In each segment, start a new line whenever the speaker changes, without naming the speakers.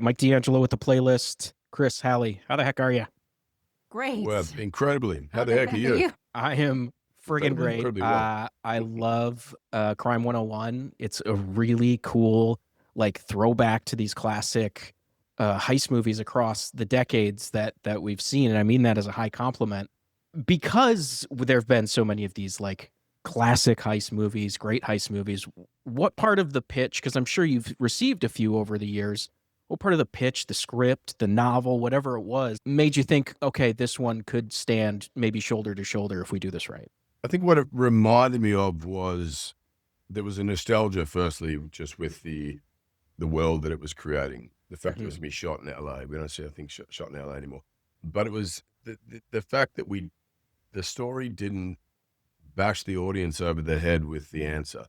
Mike D'Angelo with the playlist. Chris Halle, how the heck are you?
Well,
Great.
incredibly. How
How
the
the
heck are
heck are
you?
you?
I am friggin' great.
Incredibly well.
I love Crime 101. It's a really cool like throwback to these classic heist movies across the decades that we've seen, and I mean that as a high compliment because there have been so many of these like classic heist movies, great heist movies. What part of the pitch, because I'm sure you've received a few over the years, what part of the pitch, the script, the novel, whatever it was, made you think, okay, this one could stand maybe shoulder to shoulder if we do this right?
I think what it reminded me of was there was a nostalgia, firstly, just with the world that it was creating. The fact it was
Mhm.
to be shot in LA. We don't see, I think, shot in LA anymore. But it was the fact that the story didn't bash the audience over the head with the answer.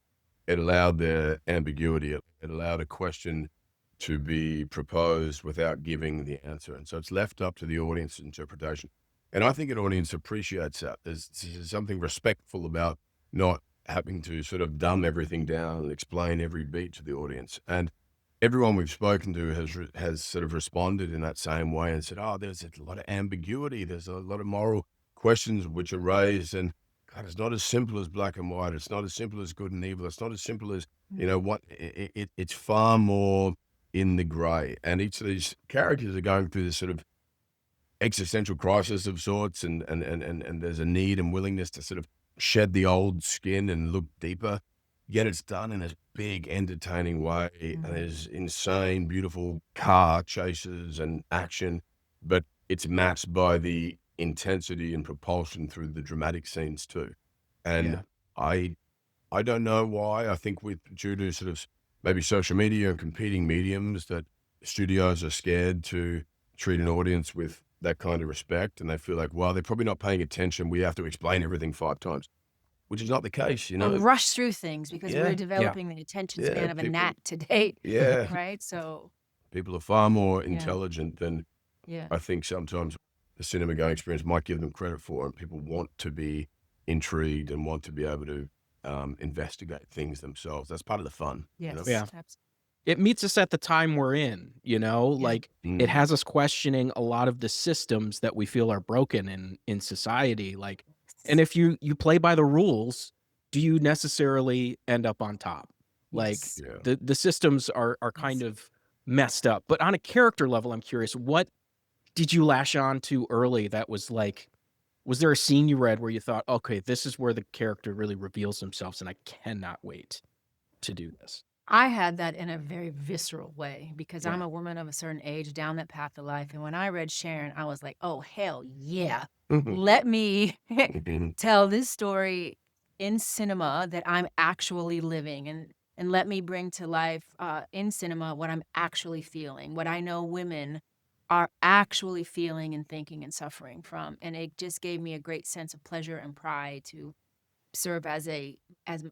It allowed their ambiguity. It allowed a question to be proposed without giving the answer. And so it's left up to the audience interpretation. And I think an audience appreciates that. There's something respectful about not having to sort of dumb everything down and explain every beat to the audience. And everyone we've spoken to has sort of responded in that same way and said, "Oh, there's a lot of ambiguity. There's a lot of moral questions which are raised, and God, it's not as simple as black and white. It's not as simple as good and evil. It's not as simple as what. It's far more in the grey. And each of these characters are going through this sort of existential crisis of sorts, and there's a need and willingness to sort of shed the old skin and look deeper. Yet it's done in this big, entertaining way, and
Mhm.
there's insane, beautiful car chases and action, but it's matched by the intensity and propulsion through the dramatic scenes too. And
Yeah.
I I don't know why. I think with due to sort of maybe social media and competing mediums that studios are scared to treat an audience with that kind of respect, and they feel like, well, they're probably not paying attention. We have to explain everything 5 times, which is not the case,
Or rush through things because we're
Yeah,
Yeah.
developing the attention
yeah,
span of a
people,
gnat today,
yeah,
right? So,
people are far more
yeah,
intelligent than
yeah.
I think sometimes the cinema going experience might give them credit for, and people want to be intrigued and want to be able to investigate things themselves. That's part of the fun.
Yes,
Yeah.
absolutely.
It meets us at the time we're in,
Yeah.
like it
Mm.
has us questioning a lot of the systems that we feel are broken in society. Like, and if you play by the rules, do you necessarily end up on top? Like
Yes.
Yeah.
the systems are kind
Yes.
of messed up. But on a character level, I'm curious, what did you lash on to early that was like, was there a scene you read where you thought, okay, this is where the character really reveals themselves and I cannot wait to do this?
I had that in a very visceral way because I'm
Yeah.
a woman of a certain age down that path of life, and when I read Sharon, I was like, "Oh, hell yeah. Let me
Mhm.
tell this story in cinema that I'm actually living, and let me bring to life, in cinema what I'm actually feeling, what I know women are actually feeling and thinking and suffering from," and it just gave me a great sense of pleasure and pride to serve as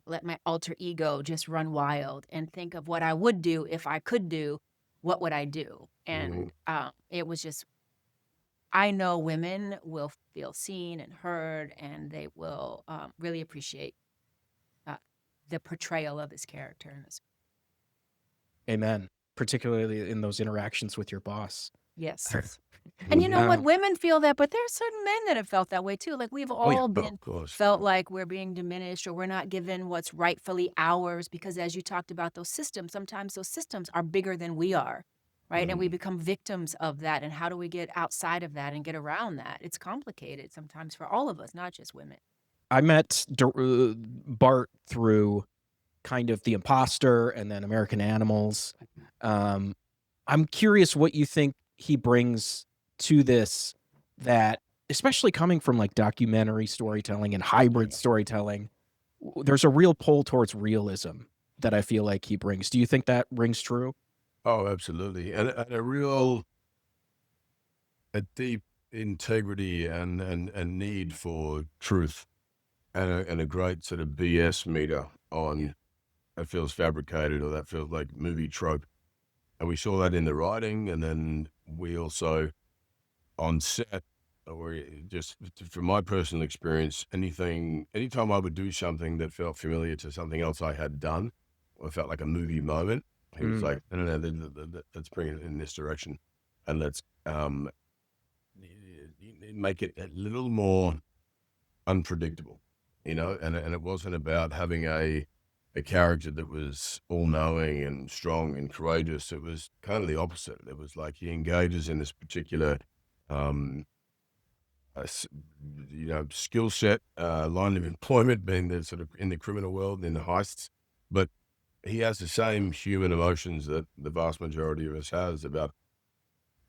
let my alter ego just run wild and think of what I would do if I could do, what would I do?
Mhm.
And, it was just I know women will feel seen and heard, and they will, really appreciate, uh, the portrayal of this character in this.
Amen. Particularly in those interactions with your boss.
Yes. And you know
Mhm.
what?
Um,
Women feel that, but there are certain men that have felt that way too. Like we've
oh yeah.
all
Of
been
course.
felt like we're being diminished or we're not given what's rightfully ours because as you talked about those systems, sometimes those systems are bigger than we are. Right. And we
Mm.
become victims of that. And how do we get outside of that and get around that? It's complicated sometimes for all of us, not just women.
I met Bart through kind of The Imposter and then American Animals. Um, I'm curious what you think he brings to this that especially coming from like documentary storytelling and hybrid
Yeah.
storytelling, there's a real pull towards realism that I feel like he brings. Do you think that rings true?
Oh, absolutely. And a deep integrity and need for truth and a great sort of BS meter
Yeah.
on that feels fabricated or that feels like movie trope. And we saw that in the writing, and then we also on set, or just from my personal experience, anytime I would do something that felt familiar to something else I had done, or felt like a movie moment, He was like, no, let's bring it in this direction, and let's make it a little more unpredictable, and it wasn't about having a character that was all-knowing and strong and courageous. It was kind of the opposite. It was like he engages in this particular skill set, line of employment, being the sort of in the criminal world, in the heists, but he has the same human emotions that the vast majority of us has about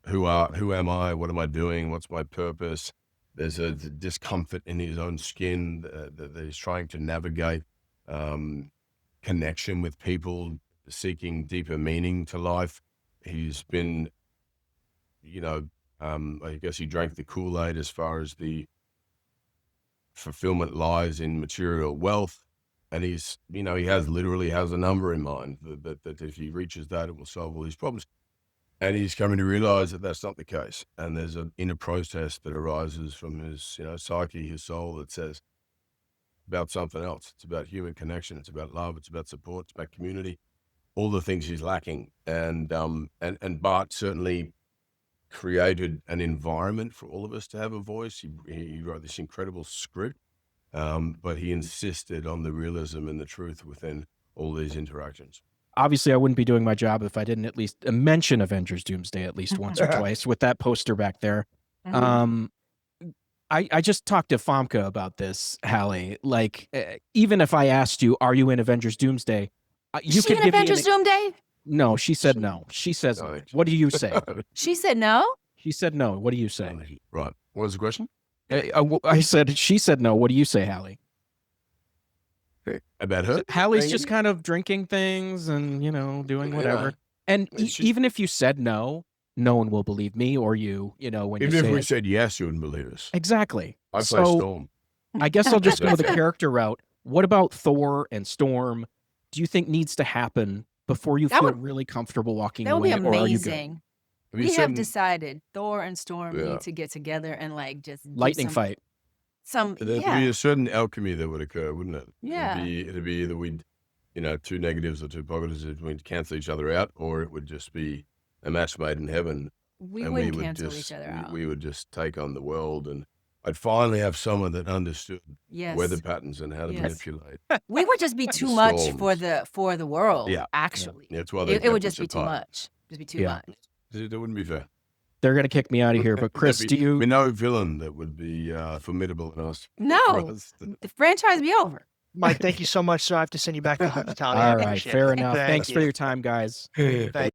who am I, what am I doing, what's my purpose. There's a discomfort in his own skin that he's trying to navigate, connection with people, seeking deeper meaning to life. He's been, I guess he drank the Kool-Aid as far as the fulfillment lies in material wealth. And he's, he literally has a number in mind that if he reaches that, it will solve all his problems. And he's coming to realize that that's not the case. And there's an inner protest that arises from his, psyche, his soul, that says about something else. It's about human connection. It's about love. It's about support. It's about community. All the things he's lacking. And Bart certainly created an environment for all of us to have a voice. He wrote this incredible script, but he insisted on the realism and the truth within all these interactions.
Obviously, I wouldn't be doing my job if I didn't at least mention Avengers Doomsday at least once or twice with that poster back there. I just talked to Famke about this, Halle. Like, even if I asked you, are you in Avengers Doomsday? You could
in
give
Avengers Doomsday?
No, she said no. She says, what do you say?
She said no?
She said no. What do you say?
Right. What was the question?
I said, she said no. What do you say, Halle?
About her?
Halle's just kind of drinking things and, doing whatever.
Yeah.
And even if you said no, no one will believe me or you, when
Even
you
if
say
we
it.
said yes, you wouldn't believe us.
Exactly.
I play
So
Storm.
I guess I'll just go the character route. What about Thor and Storm? Do you think needs to happen before you feel really comfortable walking
That would be
away? Or are you good?
amazing. We have decided Thor and Storm need to get together and just do
Lightning fight.
There'd be a certain alchemy that would occur, wouldn't it?
Yeah.
It'd be either we'd, two negatives or two positives, we'd cancel each other out, or it would just be a match made in heaven.
We
and
wouldn't
we would
cancel
just,
each other out.
We would just take on the world, and I'd finally have someone that understood weather patterns and how to manipulate.
We would just be too much for the world.
Yeah.
Actually,
Yeah, it's why
it would just be too much. Just be too much.
That wouldn't be fair.
They're going to kick me out of here. But Chris, do you?
No villain that would be formidable enough.
No, the franchise be over.
Mike, thank you so much. So I have to send you back to hometown.
All right, fair enough. Thanks for your time, guys.
Thank